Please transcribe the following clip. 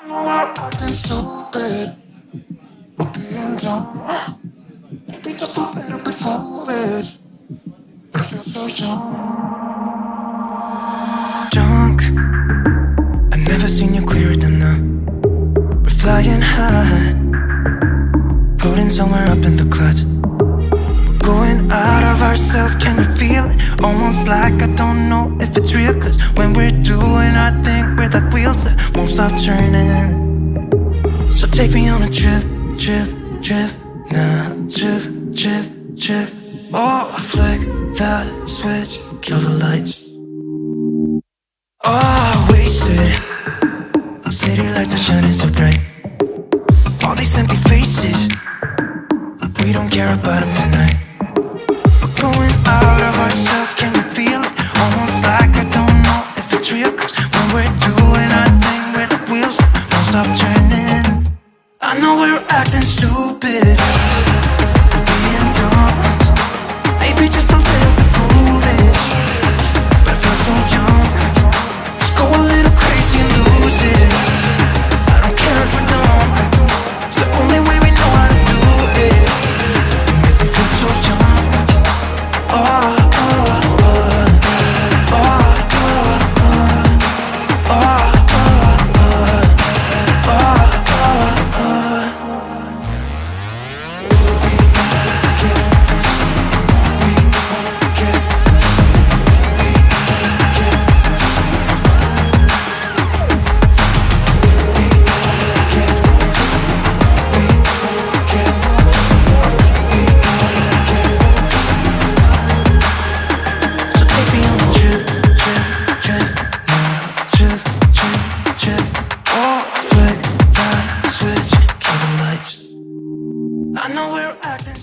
know we're acting stupid, we're being dumb. Maybe just a little bit foolish, but I feel so young. Drunk, I've never seen you clearer than now. We're flying high, floating somewhere up in the clouds. We're going out of ourselves, can you feel it? Almost like I don't know if it's real, cause when we're doing our thing, we're like wheels that won't stop turning. So take me on a trip, trip, trip, now trip, trip, trip. Oh, flick that switch, kill the lights. Oh, wasted. City lights are shining so bright. All these empty faces, we don't care about them tonight. We're going out of ourselves, can you feel it? Almost like I don't know if it's real, cause when we're doing our thing, we're the wheels that won't stop turning. I know we're acting stupid, we're being dumb. Maybe just a little bit foolish, but I feel so young. Just go a little crazy and lose it. I don't care if we're dumb, it's the only way we know how to do it. You make me feel so young. Oh, oh, oh, oh, oh, oh, oh, oh, oh, oh. So take me on a trip, trip, trip, trip, trip, trip. Oh, flick that switch, kill the lights. I know we're acting